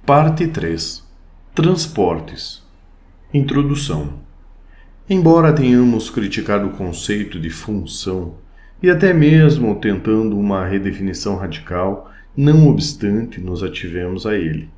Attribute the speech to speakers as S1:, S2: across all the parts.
S1: Parte 3. Transportes. Introdução. Embora tenhamos criticado o conceito de função e até mesmo tentando uma redefinição radical, não obstante nos ativemos a ele,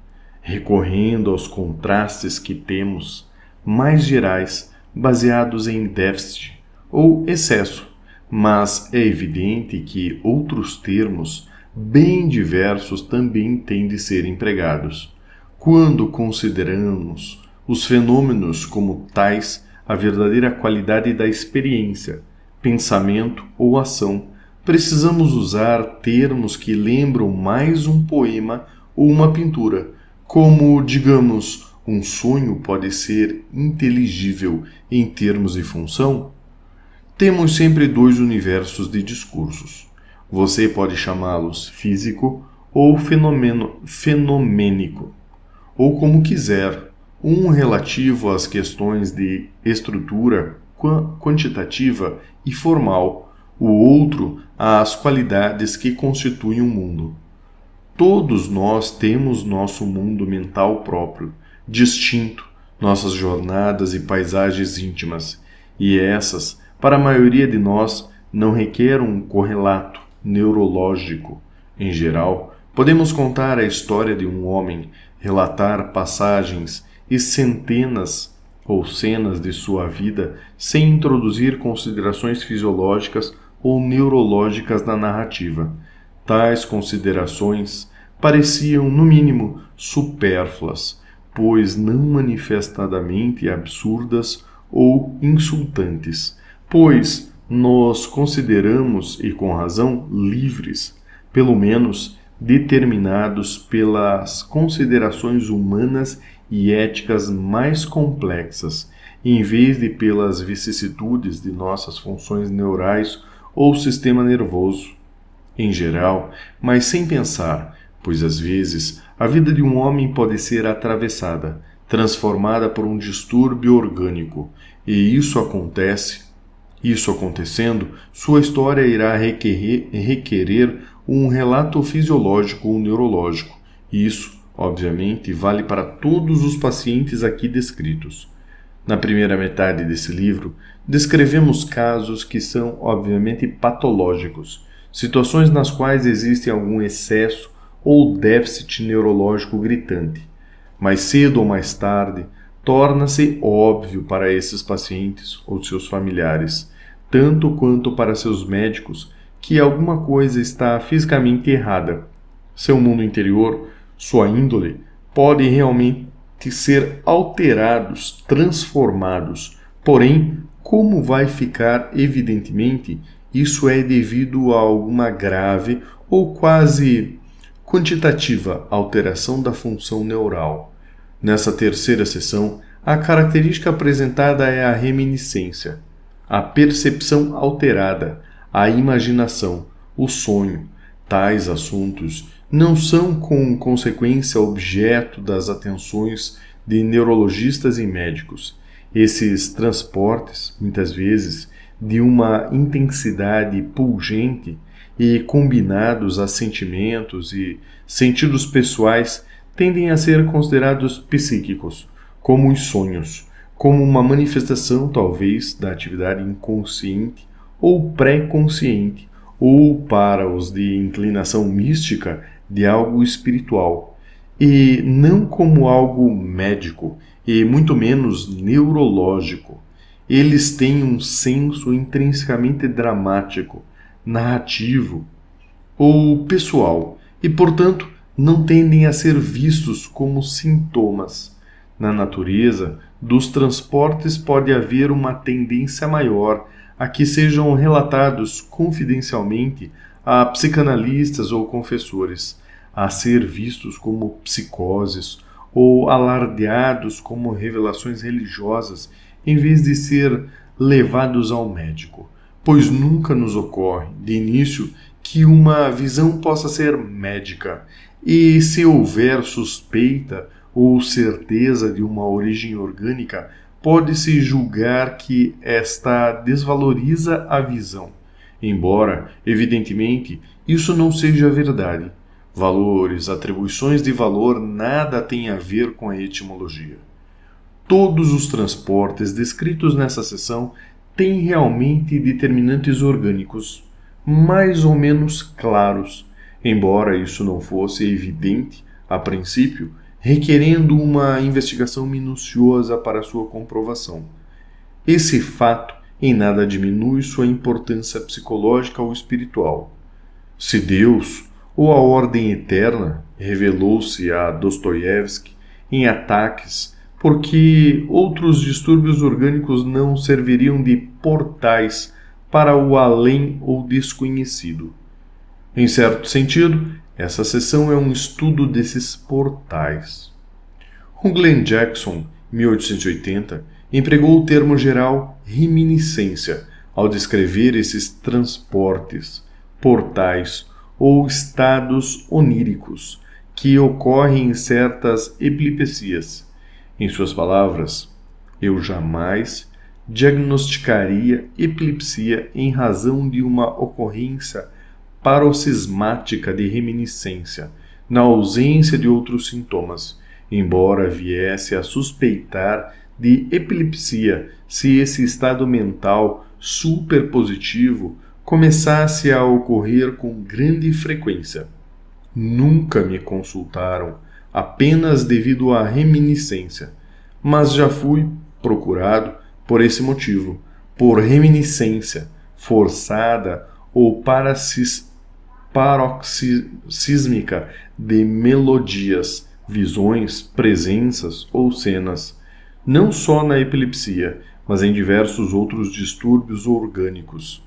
S1: recorrendo aos contrastes que temos, mais gerais, baseados em déficit ou excesso, mas é evidente que outros termos bem diversos também têm de ser empregados. Quando consideramos os fenômenos como tais, a verdadeira qualidade da experiência, pensamento ou ação, precisamos usar termos que lembram mais um poema ou uma pintura, como, digamos, um sonho pode ser inteligível em termos de função? Temos sempre dois universos de discursos. Você pode chamá-los físico ou fenomênico, ou como quiser, um relativo às questões de estrutura quantitativa e formal, o outro às qualidades que constituem o mundo. Todos nós temos nosso mundo mental próprio, distinto, nossas jornadas e paisagens íntimas, e essas, para a maioria de nós, não requer um correlato neurológico. Em geral, podemos contar a história de um homem, relatar passagens e centenas ou cenas de sua vida sem introduzir considerações fisiológicas ou neurológicas na narrativa. Tais considerações pareciam, no mínimo, supérfluas, pois não manifestadamente absurdas ou insultantes, pois nos consideramos, e com razão, livres, pelo menos determinados pelas considerações humanas e éticas mais complexas, em vez de pelas vicissitudes de nossas funções neurais ou sistema nervoso. Em geral, mas sem pensar, pois às vezes a vida de um homem pode ser atravessada, transformada por um distúrbio orgânico, e isso acontecendo, sua história irá requerer um relato fisiológico ou neurológico. Isso, obviamente, vale para todos os pacientes aqui descritos. Na primeira metade desse livro, descrevemos casos que são, obviamente, patológicos, situações nas quais existe algum excesso ou déficit neurológico gritante. Mais cedo ou mais tarde, torna-se óbvio para esses pacientes ou seus familiares, tanto quanto para seus médicos, que alguma coisa está fisicamente errada. Seu mundo interior, sua índole, pode realmente ser alterados, transformados. Porém, como vai ficar evidentemente, isso é devido a alguma grave ou quase quantitativa alteração da função neural. Nessa terceira seção, a característica apresentada é a reminiscência, a percepção alterada, a imaginação, o sonho. Tais assuntos não são com consequência objeto das atenções de neurologistas e médicos. Esses transportes, muitas vezes, de uma intensidade pungente e combinados a sentimentos e sentidos pessoais, tendem a ser considerados psíquicos, como os sonhos, como uma manifestação, talvez, da atividade inconsciente ou pré-consciente, ou, para os de inclinação mística, de algo espiritual, e não como algo médico, e muito menos neurológico. Eles têm um senso intrinsecamente dramático, narrativo ou pessoal, e, portanto, não tendem a ser vistos como sintomas. Na natureza dos transportes pode haver uma tendência maior a que sejam relatados confidencialmente a psicanalistas ou confessores, a ser vistos como psicoses ou alardeados como revelações religiosas, em vez de ser levados ao médico, pois nunca nos ocorre, de início, que uma visão possa ser médica, e se houver suspeita ou certeza de uma origem orgânica, pode-se julgar que esta desvaloriza a visão, embora, evidentemente, isso não seja verdade, Valores, atribuições de valor nada têm a ver com a etimologia. Todos os transportes descritos nessa seção têm realmente determinantes orgânicos, mais ou menos claros, embora isso não fosse evidente a princípio, requerendo uma investigação minuciosa para sua comprovação. Esse fato em nada diminui sua importância psicológica ou espiritual. Se Deus, ou a ordem eterna, revelou-se a Dostoiévski em ataques porque outros distúrbios orgânicos não serviriam de portais para o além ou desconhecido. Em certo sentido, essa seção é um estudo desses portais. O Glenn Jackson, em 1880, empregou o termo geral reminiscência ao descrever esses transportes, portais ou estados oníricos que ocorrem em certas epilepsias. Em suas palavras, eu jamais diagnosticaria epilepsia em razão de uma ocorrência paroxismática de reminiscência, na ausência de outros sintomas, embora viesse a suspeitar de epilepsia se esse estado mental superpositivo começasse a ocorrer com grande frequência. Nunca me consultaram apenas devido à reminiscência, mas já fui procurado por esse motivo, por reminiscência forçada ou paroxísmica de melodias, visões, presenças ou cenas, não só na epilepsia, mas em diversos outros distúrbios orgânicos.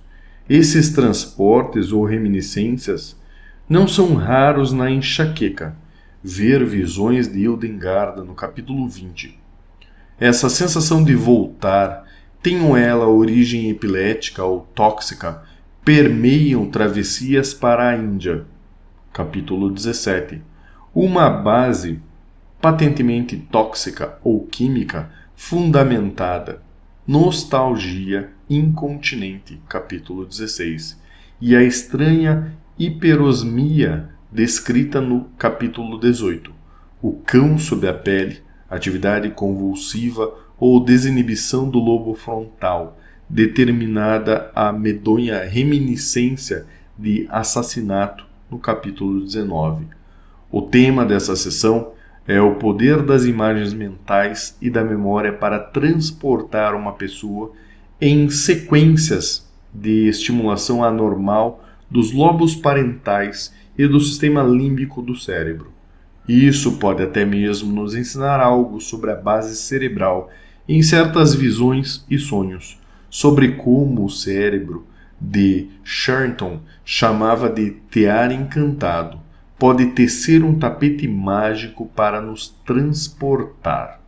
S1: Esses transportes ou reminiscências não são raros na enxaqueca. Ver Visões de Hildengarda, no capítulo 20. Essa sensação de voltar, tenham ela origem epilética ou tóxica, permeiam travessias para a Índia, capítulo 17. Uma base patentemente tóxica ou química fundamentada, nostalgia incontinente, capítulo 16, e a estranha hiperosmia descrita no capítulo 18. O cão sob a pele, atividade convulsiva ou desinibição do lobo frontal, determinada a medonha reminiscência de assassinato, no capítulo 19. O tema dessa sessão é o poder das imagens mentais e da memória para transportar uma pessoa em sequências de estimulação anormal dos lobos parentais e do sistema límbico do cérebro. Isso pode até mesmo nos ensinar algo sobre a base cerebral em certas visões e sonhos, sobre como o cérebro de Sherrington chamava de tear encantado, pode tecer um tapete mágico para nos transportar.